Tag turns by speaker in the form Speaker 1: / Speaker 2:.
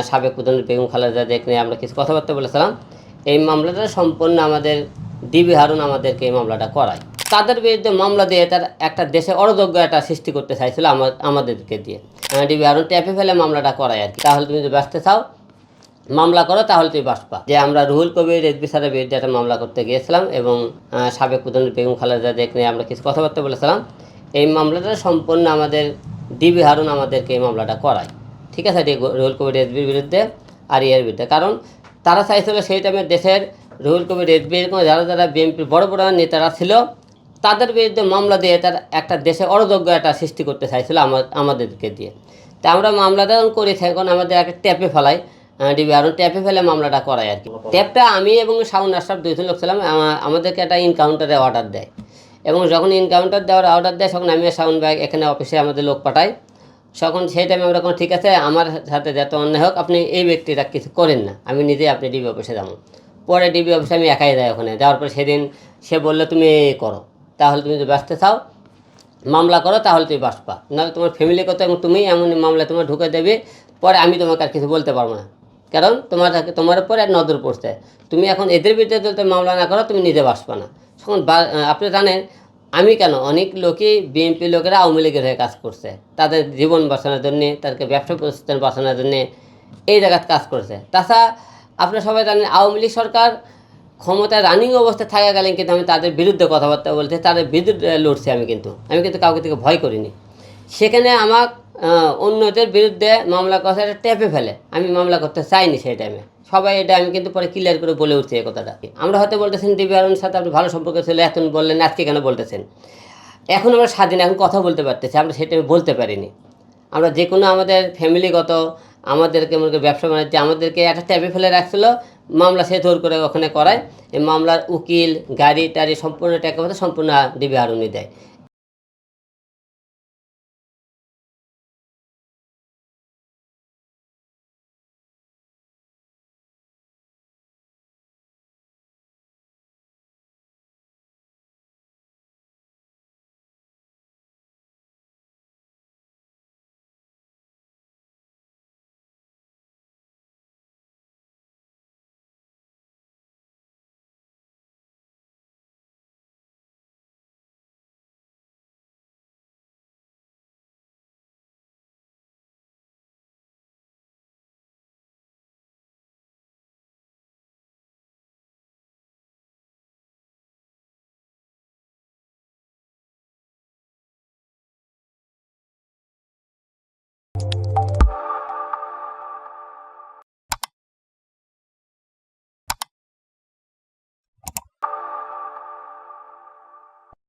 Speaker 1: সাবেক প্রধানমন্ত্রী বেগম খালেদা জিয়াকে নিয়ে আমরা কিছু কথাবার্তা বলেছিলাম। এই মামলাটা সম্পূর্ণ আমাদের ডিবি হারুন আমাদেরকে এই মামলাটা করায়। তাদের বিরুদ্ধে মামলা দিয়ে তার একটা দেশে অরাজকতা একটা সৃষ্টি করতে চাইছিল আমাদেরকে দিয়ে। ডিবি হারুন ট্যাপে ফেলে মামলাটা করায় আর কি। তাহলে তুমি যদি বাঁচতে চাও মামলা করো, তাহলে তুই বাঁচবা। যে আমরা রুহুল কবির রেজভি স্যারের বিরুদ্ধে একটা মামলা করতে গিয়েছিলাম এবং সাবেক প্রধানমন্ত্রী বেগম খালেদা জিয়াকে নিয়ে আমরা কিছু কথাবার্তা বলেছিলাম। এই মামলাটা সম্পূর্ণ আমাদের ডিবি হারুন আমাদেরকে এই মামলাটা করায়। ঠিক আছে, রুহুল কবির রেজভির বিরুদ্ধে আর ইয়ের বিরুদ্ধে। কারণ তারা চাইছিল সেই টাইমে দেশের রুহুল কবির রেজভি এরকম যারা যারা বিএনপির বড় বড় নেতারা ছিল তাদের বিরুদ্ধে মামলা দিয়ে তার একটা দেশে অরাজকতা একটা সৃষ্টি করতে চাইছিল আমাদেরকে দিয়ে। তা আমরা মামলাটা করি, এখন আমাদের একটা ট্যাপে ফেলাই, ডিবি আরও ট্যাপে ফেলে মামলাটা করায় আর কি। ট্যাপটা আমি এবং শাওন আশরাফ দুইজন লোক ছিলাম। আমাদেরকে একটা ইনকাউন্টারে অর্ডার দেয় এবং যখন ইনকাউন্টার দেওয়ার অর্ডার দেয় তখন আমি শাওন ভাই এখানে অফিসে আমাদের লোক পাঠাই। তখন সেই টাইমে আমরা কোনো ঠিক আছে, আমার সাথে যত অন্যায় হোক আপনি এই ব্যক্তিটা কিছু করেন না, আমি নিজে আপনি ডিবি অফিসে যাবো। পরে ডিবি অফিসে আমি একাই যাই। ওখানে যাওয়ার পরে সেদিন সে বললো তুমি করো, তাহলে তুমি যদি বাঁচতে চাও মামলা করো, তাহলে তুমি বাঁচবা, নাহলে তোমার ফ্যামিলি কত এবং তুমি এমন মামলা তোমার ঢুকে দেবে, পরে আমি তোমাকে আর কিছু বলতে পারবো না। কারণ তোমার উপর এক নজর পড়ছে। তুমি এখন এদের বিরুদ্ধে যদি মামলা না করো তুমি নিজে বাঁচবা না। তখন আপনি জানেন আমি কেন, অনেক লোকই বিএনপি লোকেরা আওয়ামী লীগের হয়ে কাজ করছে, তাদের জীবন বাঁচানোর জন্যে, তাদেরকে ব্যবসা প্রতিষ্ঠান বাঁচানোর জন্যে এই জায়গায় কাজ করছে। তাছাড়া আপনারা সবাই জানেন আওয়ামী লীগ সরকার ক্ষমতায় রানিং অবস্থায় থাকাকালীন কিন্তু আমি তাদের বিরুদ্ধে কথাবার্তা বলতে, তাদের বিরুদ্ধে লড়ছি। আমি কিন্তু কাউকে থেকে ভয় করিনি। সেখানে আমার অন্যদের বিরুদ্ধে মামলা কথা টেপে ফেলে আমি মামলা করতে চাইনি সেই টাইমে। সবাই এটা আমি কিন্তু পরে ক্লিয়ার করে বলে উঠছি এই কথাটা। আমরা হয়তো বলতেছেন ডিবি আরুনের সাথে আপনি ভালো সম্পর্ক ছিল, এখন বললেন আজকে কেন বলতেছেন? এখন আমরা স্বাধীন, এখন কথা বলতে পারতেছি, আমরা সেটা বলতে পারিনি। আমরা যে কোনো আমাদের ফ্যামিলিগত আমাদেরকে মনে করি ব্যবসা বাণিজ্য আমাদেরকে একটা ট্যাপে ফেলে রাখছিলো। মামলা সে জোর করে ওখানে করায়, এই মামলার উকিল গাড়ি টাড়ি সম্পূর্ণ টাকা পয়সা সম্পূর্ণ ডিবি হারুনই দেয়।